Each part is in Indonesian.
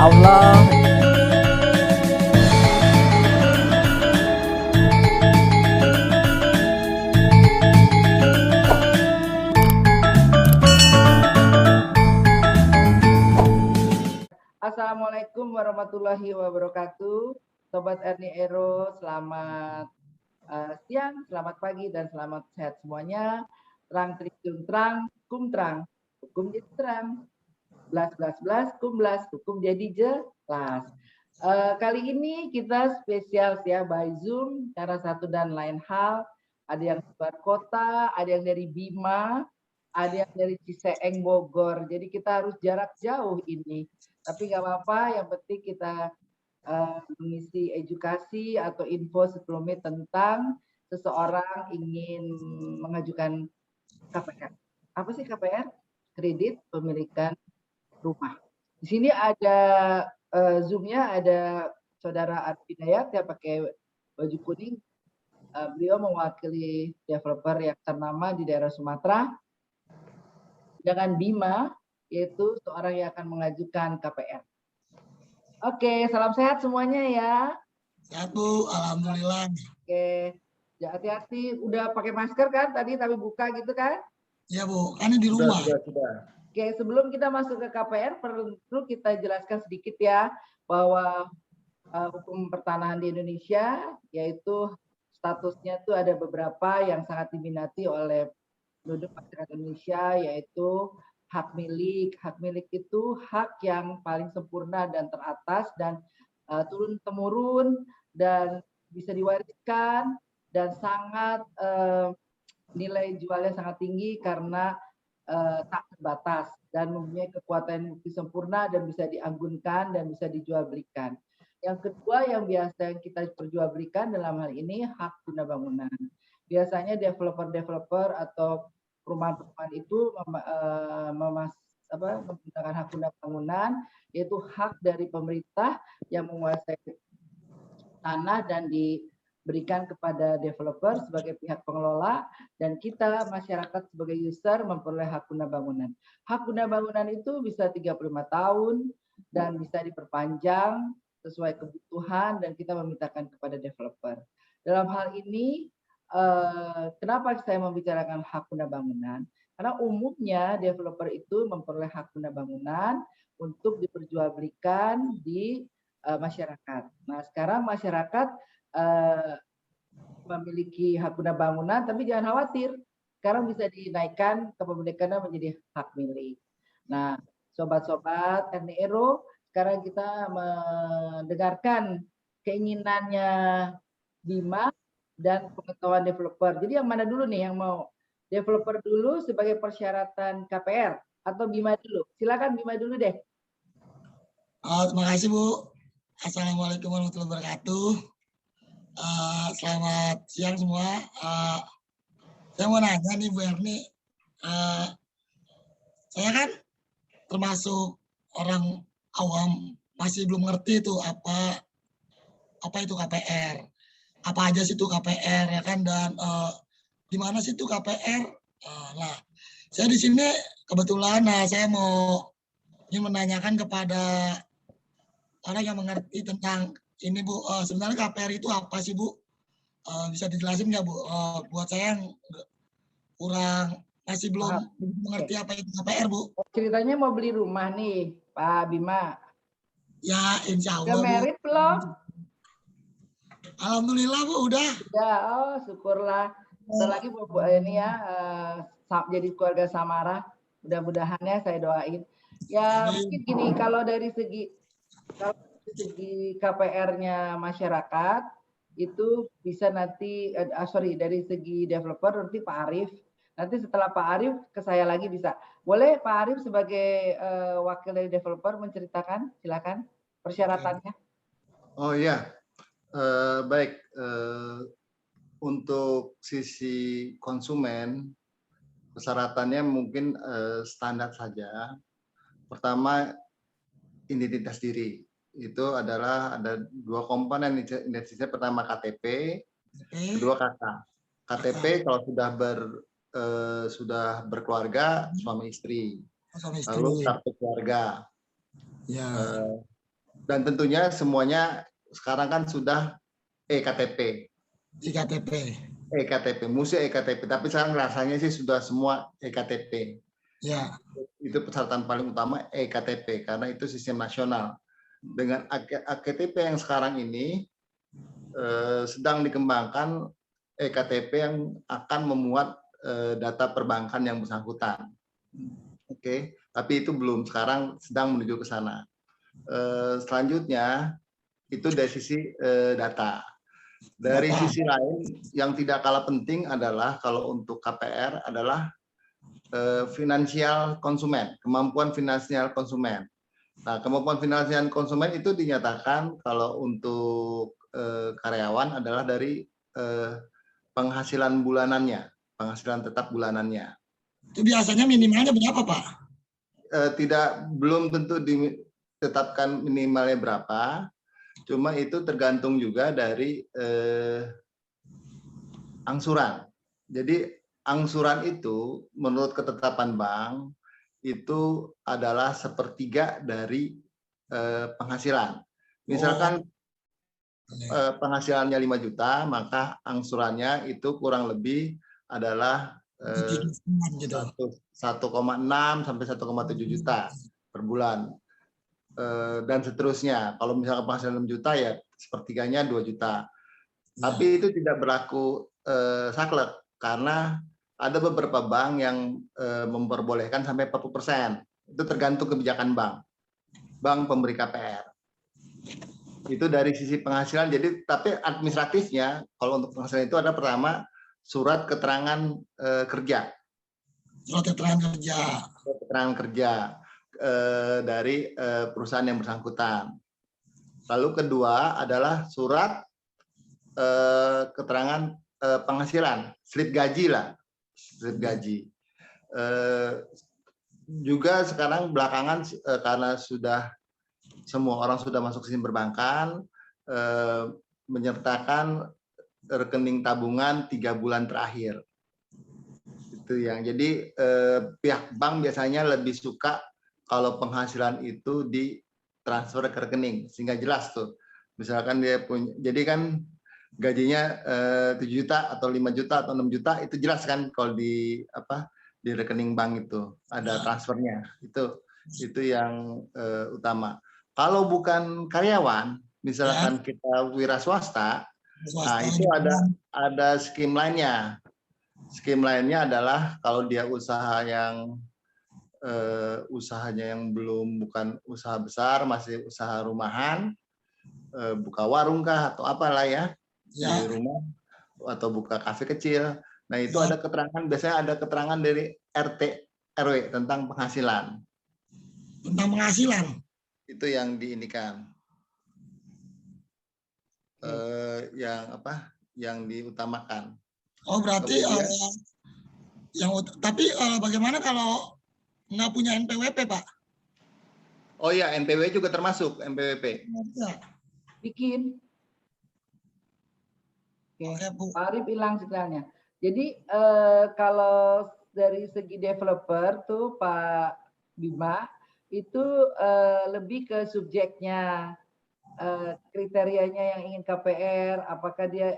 Allah. Assalamualaikum warahmatullahi wabarakatuh. Sobat Erni Ero, selamat siang, selamat pagi, dan selamat sehat semuanya. Terang tritium terang, kum terang, hukum jadi terang. Belas belas belas, kum belas, hukum jadi jelas. Kali ini kita spesial ya by Zoom karena satu dan lain hal. Ada yang luar kota, ada yang dari Bima, ada yang dari Ciseeng Bogor. Jadi kita harus jarak jauh ini. Tapi nggak apa-apa, yang penting kita mengisi edukasi atau info sebelumnya tentang seseorang ingin mengajukan KPR. Apa sih KPR? Kredit pemilikan rumah. Di sini ada Zoom-nya, ada Saudara Arfi Dayat yang pakai baju kuning. Beliau mewakili developer yang ternama di daerah Sumatera. Dengan Bima, yaitu seorang yang akan mengajukan KPR. Oke, salam sehat semuanya ya. Sehat Bu, alhamdulillah. Oke, ya hati-hati. Udah pakai masker kan tadi tapi buka gitu kan? Iya Bu, kan di rumah. Sudah. Oke, sebelum kita masuk ke KPR, perlu kita jelaskan sedikit ya bahwa hukum pertanahan di Indonesia, yaitu statusnya itu ada beberapa yang sangat diminati oleh penduduk masyarakat Indonesia, yaitu hak milik. Hak milik itu hak yang paling sempurna dan teratas dan turun-temurun dan bisa diwariskan dan sangat nilai jualnya sangat tinggi karena tak terbatas dan mempunyai kekuatan bukti sempurna dan bisa dianggunkan dan bisa dijual belikan. Yang kedua yang biasa kita perjualbelikan dalam hal ini hak guna bangunan. Biasanya developer atau perumahan-perumahan itu menggunakan hak guna bangunan, yaitu hak dari pemerintah yang menguasai tanah dan diberikan kepada developer sebagai pihak pengelola, dan kita masyarakat sebagai user memperoleh hak guna bangunan. Hak guna bangunan itu bisa 35 tahun dan bisa diperpanjang sesuai kebutuhan dan kita memintakan kepada developer. Dalam hal ini, kenapa saya membicarakan hak guna bangunan? Karena umumnya developer itu memperoleh hak guna bangunan untuk diperjualbelikan di masyarakat. Nah, sekarang masyarakat memiliki hak guna bangunan, tapi jangan khawatir, sekarang bisa dinaikkan kepemilikannya menjadi hak milik. Nah, sobat-sobat Erni Ero, sekarang kita mendengarkan keinginannya Bima dan pengetahuan developer. Jadi yang mana dulu nih yang mau? Developer dulu sebagai persyaratan KPR atau Bima dulu? Silakan Bima dulu deh. Terima kasih Bu. Assalamualaikum warahmatullahi wabarakatuh. Selamat siang semua. Saya mau nanya nih Bu Erni. Saya kan termasuk orang awam, masih belum ngerti itu apa itu KPR. Apa aja sih itu KPR ya kan, dan di mana sih itu KPR? Nah, saya di sini kebetulan saya mau ingin menanyakan kepada orang yang mengerti tentang ini Bu. Sebenarnya KPR itu apa sih Bu? Bisa dijelasin nggak Bu? Buat saya yang kurang masih belum mengerti apa itu KPR Bu. Ceritanya mau beli rumah nih Pak Bima. Ya insya Allah Udah merit belum? Alhamdulillah Bu, udah. Ya, oh syukurlah. Bentar lagi ini ya jadi keluarga Samara. Mudah-mudahan ya, saya doain. Ya mungkin gini, kalau dari segi KPR-nya masyarakat itu bisa nanti dari segi developer nanti Pak Arief. Nanti setelah Pak Arief ke saya lagi bisa. Boleh Pak Arief sebagai wakil dari developer menceritakan, silakan persyaratannya. Oh iya, baik. Untuk sisi konsumen, persyaratannya mungkin standar saja. Pertama, identitas diri. Itu adalah ada dua komponen identitasnya. Pertama KTP, kedua KK. KTP kalau sudah berkeluarga, suami istri. Lalu kartu keluarga. Ya. Dan tentunya semuanya sekarang kan sudah eKTP. iktp. eKTP, mesti eKTP. Tapi sekarang rasanya sih sudah semua eKTP. Ya. Itu persyaratan paling utama eKTP karena itu sistem nasional. Dengan eKTP yang sekarang ini sedang dikembangkan eKTP yang akan memuat data perbankan yang bersangkutan. Oke, tapi itu belum, sekarang sedang menuju ke sana. Selanjutnya itu dari sisi data. Dari sisi lain yang tidak kalah penting adalah kalau untuk KPR adalah finansial konsumen, kemampuan finansial konsumen. Nah, kemampuan finansial konsumen itu dinyatakan kalau untuk karyawan adalah dari penghasilan bulanannya, penghasilan tetap bulanannya. Itu biasanya minimalnya berapa, Pak? Belum tentu ditetapkan minimalnya berapa, cuma itu tergantung juga dari angsuran. Jadi angsuran itu menurut ketetapan bank itu adalah sepertiga dari penghasilan. Misalkan penghasilannya 5 juta, maka angsurannya itu kurang lebih adalah 1,6 sampai 1,7 juta per bulan. Dan seterusnya. Kalau misalkan penghasilan 6 juta ya sepertiganya 2 juta. Tapi itu tidak berlaku saklek karena ada beberapa bank yang memperbolehkan sampai 40%. Itu tergantung kebijakan bank. Bank pemberi KPR. Itu dari sisi penghasilan. Jadi tapi administratifnya kalau untuk penghasilan itu ada pertama surat keterangan kerja. Surat keterangan kerja. Surat keterangan kerja dari perusahaan yang bersangkutan. Lalu kedua adalah surat keterangan penghasilan, slip gaji lah, slip gaji. Juga sekarang belakangan karena sudah semua orang sudah masuk sistem perbankan, menyertakan rekening tabungan 3 bulan terakhir. Itu yang jadi pihak bank biasanya lebih suka kalau penghasilan itu ditransfer ke rekening sehingga jelas tuh. Misalkan dia punya, jadi kan gajinya 7 juta atau 5 juta atau 6 juta itu jelas kan kalau di rekening bank itu ada transfernya. Itu yang utama. Kalau bukan karyawan, misalkan kita wira swasta, nah itu ada skim lainnya. Skim lainnya adalah kalau dia usahanya yang bukan usaha besar, masih usaha rumahan, buka warung kah atau apalah ya di rumah, atau buka kafe kecil. Nah itu ada keterangan, biasanya ada keterangan dari RT RW tentang penghasilan. Tentang penghasilan. Itu yang diindikan. Yang diutamakan. Oh berarti tapi bagaimana kalau nggak punya NPWP, Pak? Oh iya, NPWP juga termasuk NPWP. Bikin. Oke, Pak Arif hilang sinyalnya. Jadi kalau dari segi developer tuh Pak Bima itu lebih ke subjeknya, kriterianya yang ingin KPR, apakah dia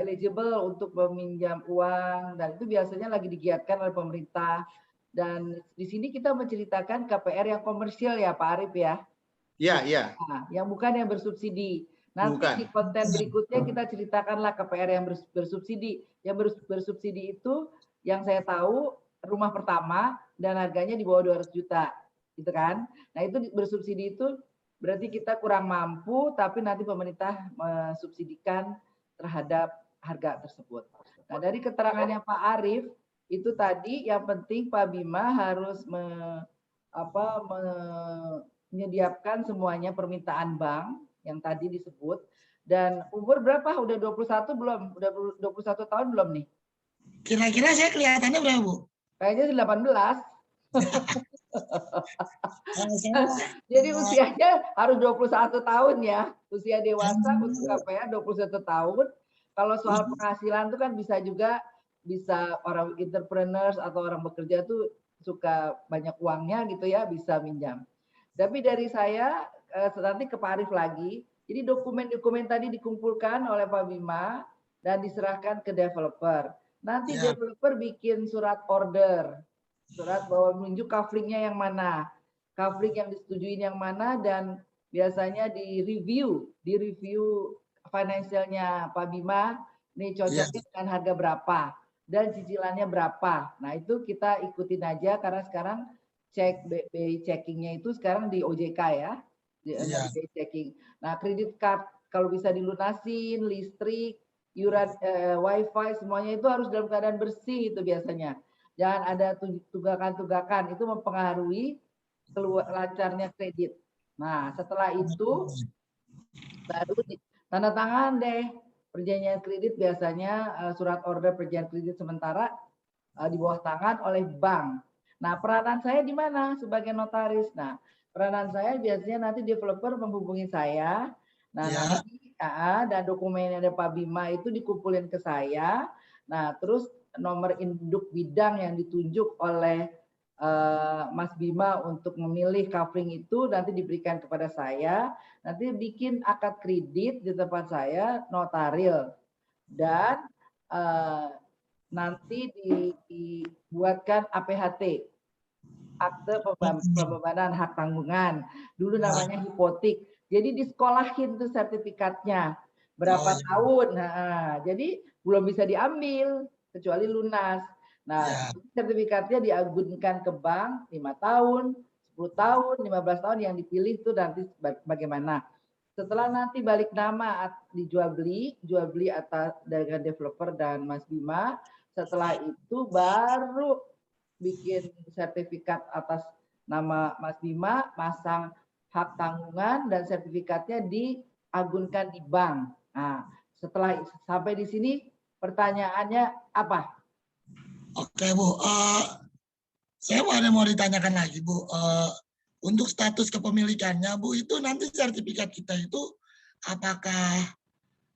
eligible untuk meminjam uang, dan itu biasanya lagi digiatkan oleh pemerintah. Dan di sini kita menceritakan KPR yang komersial ya Pak Arif ya. Iya. Nah, yang bukan yang bersubsidi. Nanti di konten berikutnya kita ceritakanlah KPR yang bersubsidi. Yang bersubsidi itu yang saya tahu rumah pertama dan harganya di bawah 200 juta. Gitu kan. Nah itu bersubsidi itu berarti kita kurang mampu tapi nanti pemerintah mensubsidikan terhadap harga tersebut. Nah dari keterangannya Pak Arif itu tadi yang penting Pak Bima harus menyediakan semuanya permintaan bank yang tadi disebut. Dan umur berapa? Udah 21 belum? Udah 21 tahun belum nih? Kira-kira saya kelihatannya berapa, Bu? Kayaknya 18. Jadi usianya harus 21 tahun ya. Usia dewasa untuk KPR 21 tahun. Kalau soal penghasilan itu kan bisa orang entrepreneurs atau orang bekerja tuh suka banyak uangnya gitu ya, bisa minjam. Tapi dari saya nanti ke Pak Arief lagi. Jadi dokumen-dokumen tadi dikumpulkan oleh Pak Bima dan diserahkan ke developer. Nanti developer bikin surat order, surat bahwa menunjuk coveringnya yang mana, covering yang disetujuin yang mana, dan biasanya di-review financialnya Pak Bima, nih cocoknya dengan harga berapa dan cicilannya berapa. Nah itu kita ikutin aja karena sekarang BI checkingnya itu sekarang di OJK ya, BI checking. Nah kredit card kalau bisa dilunasin, listrik, iuran wifi semuanya itu harus dalam keadaan bersih itu biasanya. Jangan ada tunggakan-tunggakan, itu mempengaruhi lancarnya kredit. Nah setelah itu baru tanda tangan deh perjanjian kredit, biasanya surat order perjanjian kredit sementara di bawah tangan oleh bank. Nah, peranan saya di mana sebagai notaris? Nah, peranan saya biasanya nanti developer menghubungi saya. Nah, nanti dan dokumen yang ada Pak Bima itu dikumpulin ke saya. Nah, terus nomor induk bidang yang ditunjuk oleh Mas Bima untuk memilih covering itu nanti diberikan kepada saya. Nanti bikin akad kredit di tempat saya, notaril, dan nanti dibuatkan APHT, akte pembebanan hak tanggungan. Dulu namanya hipotek. Jadi disekolahin tuh sertifikatnya berapa tahun. Nah, jadi belum bisa diambil kecuali lunas. Nah, sertifikatnya diagunkan ke bank 5 tahun, 10 tahun, 15 tahun yang dipilih tuh nanti bagaimana. Setelah nanti balik nama dijual beli atas dengan developer dan Mas Bima. Setelah itu baru bikin sertifikat atas nama Mas Bima, pasang hak tanggungan dan sertifikatnya diagunkan di bank. Nah, setelah sampai di sini pertanyaannya apa? Oke Bu, saya mau ditanyakan lagi Bu. Untuk status kepemilikannya Bu, itu nanti sertifikat kita itu apakah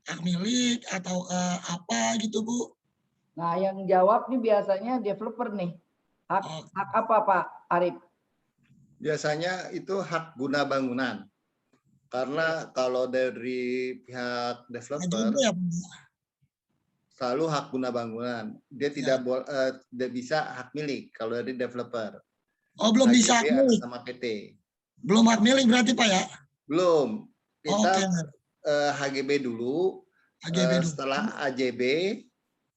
hak milik atau apa gitu Bu? Nah, yang jawab nih biasanya developer nih. Hak apa Pak Arief? Biasanya itu hak guna bangunan. Karena kalau dari pihak developer selalu hak guna bangunan. Dia tidak bisa hak milik kalau dari developer. Oh, belum bisa hak milik sama PT. Belum hak milik berarti Pak ya? Belum. Kita HGB dulu. Setelah AJB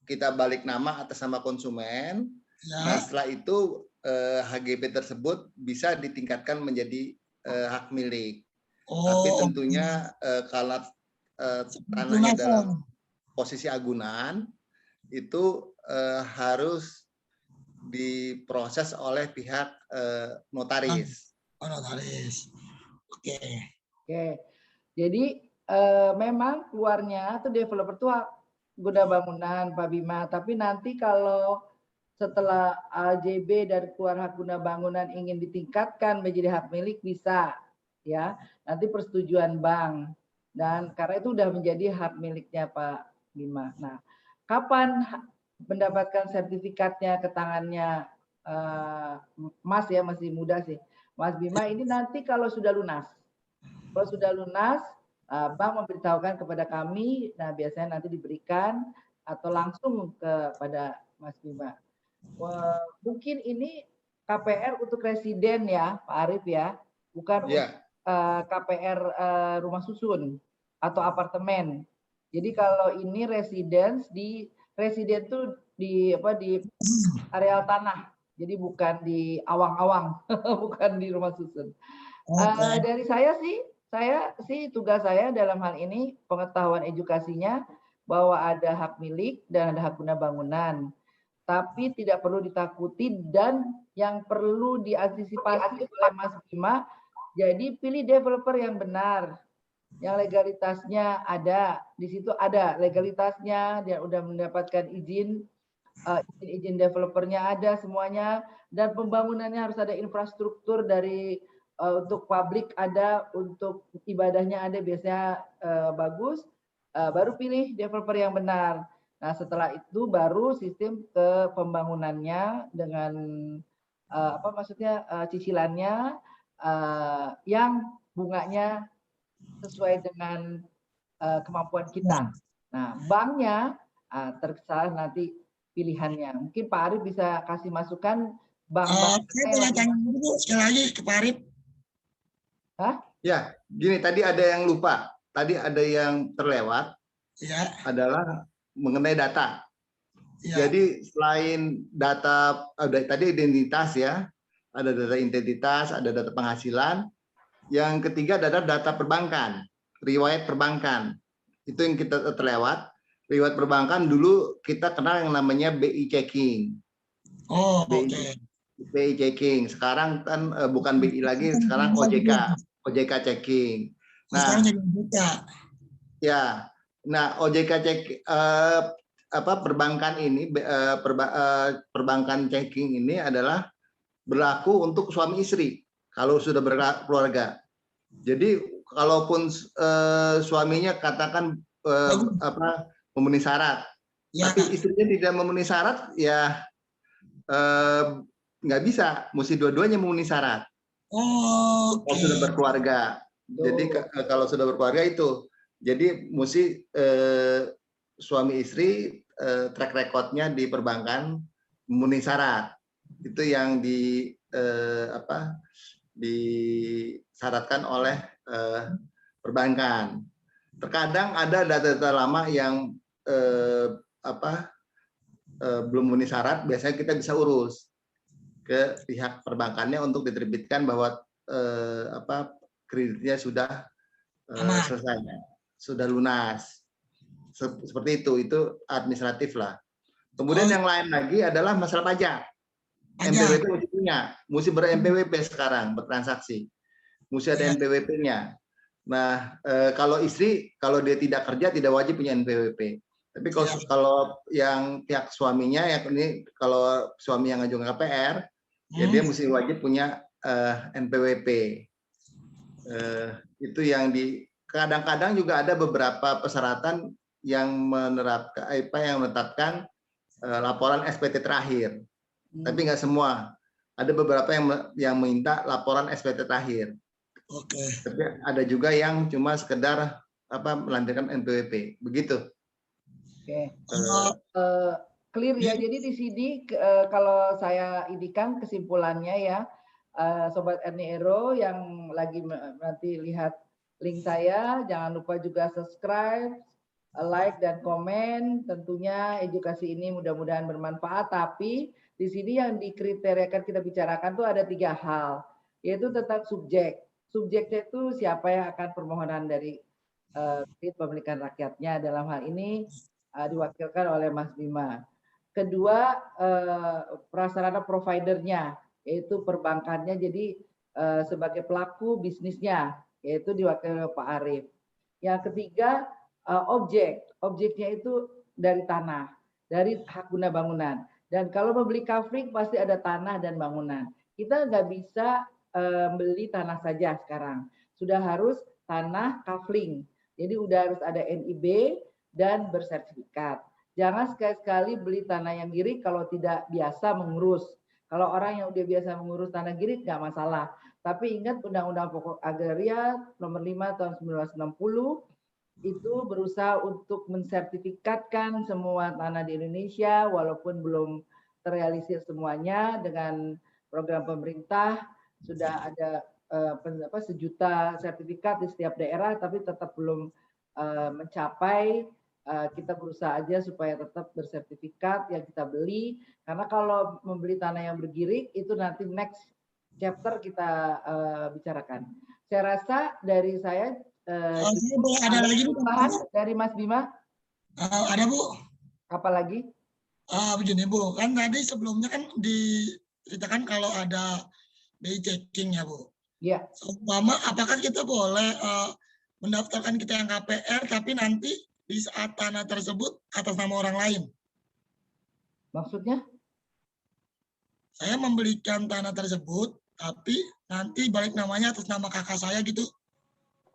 kita balik nama atas nama konsumen. Nah, setelah itu HGB tersebut bisa ditingkatkan menjadi hak milik. Tapi tentunya kalau tanahnya dalam posisi agunan itu harus diproses oleh pihak notaris. Notaris. Oke. Jadi memang keluarnya tuh developer tuh guna bangunan Pak Bima, tapi nanti kalau setelah AJB dan keluar hak guna bangunan ingin ditingkatkan menjadi hak milik bisa ya, nanti persetujuan bank, dan karena itu sudah menjadi hak miliknya Pak Bima. Nah, kapan mendapatkan sertifikatnya ke tangannya Mas ya, masih muda sih Mas Bima ini nanti kalau sudah lunas. Kalau sudah lunas, bank memberitahukan kepada kami, nah biasanya nanti diberikan atau langsung kepada Mas Bima. Mungkin ini KPR untuk residen ya, Pak Arief ya, bukan untuk KPR rumah susun atau apartemen. Jadi kalau ini residen tuh di areal tanah, jadi bukan di awang-awang, bukan di rumah susun. Dari saya sih tugas saya dalam hal ini pengetahuan edukasinya bahwa ada hak milik dan ada hak guna bangunan, tapi tidak perlu ditakuti dan yang perlu diantisipasi oleh Mas Bima. Jadi pilih developer yang benar, yang legalitasnya ada, di situ ada legalitasnya, dia udah mendapatkan izin developernya ada semuanya, dan pembangunannya harus ada infrastruktur dari untuk publik ada, untuk ibadahnya ada, biasanya bagus, baru pilih developer yang benar. Nah setelah itu baru sistem ke pembangunannya dengan cicilannya yang bunganya sesuai dengan kemampuan kita. Nah, banknya terserah nanti pilihannya. Mungkin Pak Arif bisa kasih masukan bank-bank Saya boleh tanya dulu sekali lagi ke Pak Arif. Ya, gini tadi ada yang lupa. Tadi ada yang terlewat Ya, adalah mengenai data. ya. Jadi selain data tadi identitas ya, ada data identitas, ada data penghasilan. Yang ketiga adalah data perbankan, riwayat perbankan. Itu yang kita terlewat. Riwayat perbankan dulu kita kenal yang namanya BI checking. Oh, BI, oke. BI checking. Sekarang kan bukan BI lagi, sekarang OJK, OJK checking. Sekarang Nah, jadi buka. ya. Nah, OJK cek perbankan ini perbankan checking ini adalah berlaku untuk suami istri kalau sudah berkeluarga. Jadi kalaupun suaminya katakan memenuhi syarat, Ya. tapi istrinya tidak memenuhi syarat, ya nggak bisa, mesti dua-duanya memenuhi syarat. Oh, Kalau sudah berkeluarga. Jadi kalau sudah berkeluarga itu, jadi mesti suami istri track recordnya di perbankan memenuhi syarat. Itu yang disyaratkan oleh perbankan. Terkadang ada data-data lama yang belum memenuhi syarat, biasanya kita bisa urus ke pihak perbankannya untuk diterbitkan bahwa kreditnya sudah selesai, sudah lunas. Seperti itu administratif lah. Kemudian yang lain lagi adalah masalah pajak. NPWP mesti punya, mesti ber-NPWP sekarang bertransaksi, mesti ada NPWP-nya. Nah, kalau istri, kalau dia tidak kerja tidak wajib punya NPWP. Tapi kalau yang pihak suaminya, ya ini kalau suami yang ngajukan KPR, ya dia mesti wajib punya NPWP. Itu yang kadang-kadang juga ada beberapa persyaratan yang menetapkan laporan SPT terakhir. Tapi nggak semua. Ada beberapa yang minta laporan SPT terakhir. Oke. Tapi ada juga yang cuma sekedar melampirkan NPWP. Begitu. Oke. Clear ya. Jadi di sini kalau saya indikan kesimpulannya ya, Sobat Ernie Ero yang lagi nanti lihat link saya, jangan lupa juga subscribe, like dan komen. Tentunya edukasi ini mudah-mudahan bermanfaat. Tapi di sini yang dikriteriakan kita bicarakan tuh ada 3 hal, yaitu tentang subjek. Subjeknya itu siapa yang akan permohonan dari pemilikan rakyatnya, dalam hal ini diwakilkan oleh Mas Bima. Kedua, prasarana providernya, yaitu perbankannya, jadi sebagai pelaku bisnisnya, yaitu diwakili oleh Pak Arif. Yang ketiga, objeknya itu dari tanah, dari hak guna bangunan. Dan kalau membeli kafling pasti ada tanah dan bangunan. Kita nggak bisa beli tanah saja sekarang, sudah harus tanah kafling. Jadi udah harus ada NIB dan bersertifikat. Jangan sekali-sekali beli tanah yang girik kalau tidak biasa mengurus. Kalau orang yang udah biasa mengurus tanah girik nggak masalah. Tapi ingat Undang-Undang Pokok Agraria nomor 5 tahun 1960 itu berusaha untuk mensertifikatkan semua tanah di Indonesia, walaupun belum terrealisir semuanya. Dengan program pemerintah sudah ada 1 juta sertifikat di setiap daerah, tapi tetap belum mencapai. Kita berusaha aja supaya tetap bersertifikat yang kita beli, karena kalau membeli tanah yang bergirik itu nanti next chapter kita bicarakan. Saya rasa dari saya ada lagi Bu? Dari Mas Bima? Ada Bu. Apa lagi? Begini Bu, kan tadi sebelumnya kan diceritakan kalau ada BI checking ya Bu. Iya. Mama, apakah kita boleh mendaftarkan kita yang KPR tapi nanti di saat tanah tersebut atas nama orang lain? Maksudnya? Saya membelikan tanah tersebut tapi nanti balik namanya atas nama kakak saya gitu.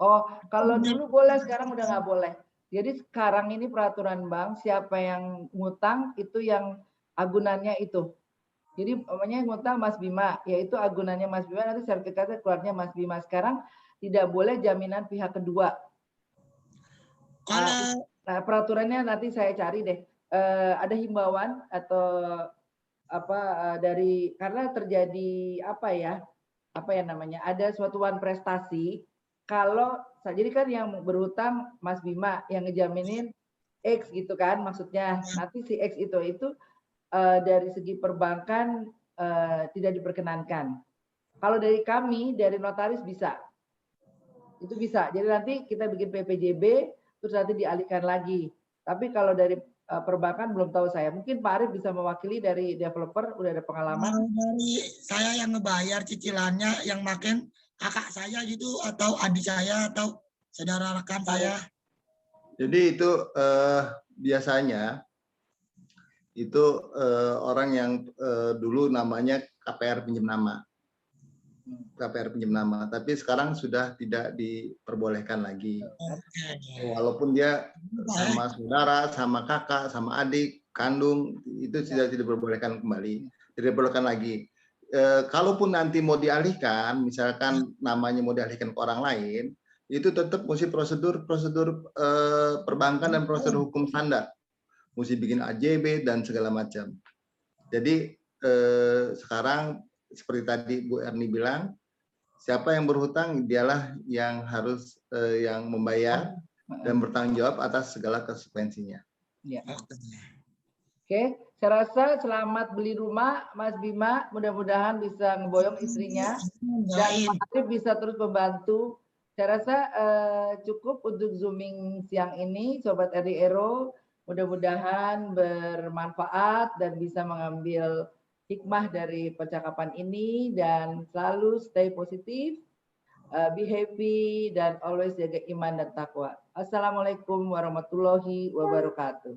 Oh, kalau dulu boleh, sekarang udah nggak boleh. Jadi sekarang ini peraturan bank, siapa yang ngutang itu yang agunannya itu. Jadi namanya ngutang Mas Bima, yaitu agunannya Mas Bima, nanti sertifikatnya keluarnya Mas Bima. Sekarang tidak boleh jaminan pihak kedua. Kalau Nah, peraturannya nanti saya cari deh. Ada himbauan atau apa dari karena terjadi apa ya namanya? Ada suatu prestasi kalau jadi kan yang berhutang Mas Bima yang ngejaminin X gitu kan maksudnya. Nanti si X itu dari segi perbankan tidak diperkenankan. Kalau dari kami dari notaris bisa. Itu bisa. Jadi nanti kita bikin PPJB terus nanti dialihkan lagi. Tapi kalau dari perbankan belum tahu saya. Mungkin Pak Arif bisa mewakili dari developer, udah ada pengalaman. dari saya yang ngebayar cicilannya, yang makin kakak saya gitu, atau adik saya, atau saudara rekan saya. Jadi itu biasanya itu orang yang dulu namanya KPR pinjam nama. KPR pinjam nama, tapi sekarang sudah tidak diperbolehkan lagi. Walaupun dia sama saudara, sama kakak, sama adik, kandung, itu sudah tidak diperbolehkan kembali, tidak diperbolehkan lagi. Kalaupun nanti mau dialihkan, misalkan namanya mau dialihkan ke orang lain, itu tetap mesti prosedur perbankan dan prosedur hukum standar, mesti bikin AJB dan segala macam. Jadi sekarang seperti tadi Bu Erni bilang, siapa yang berhutang dialah yang harus yang membayar dan bertanggung jawab atas segala konsekuensinya. Ya. Oke, saya rasa selamat beli rumah Mas Bima, mudah-mudahan bisa ngeboyong istrinya dan Pak Arif bisa terus membantu. Saya rasa cukup untuk zooming siang ini, Sobat RI Ero. Mudah-mudahan bermanfaat dan bisa mengambil hikmah dari percakapan ini dan selalu stay positif, be happy dan always jaga iman dan takwa. Assalamualaikum warahmatullahi wabarakatuh.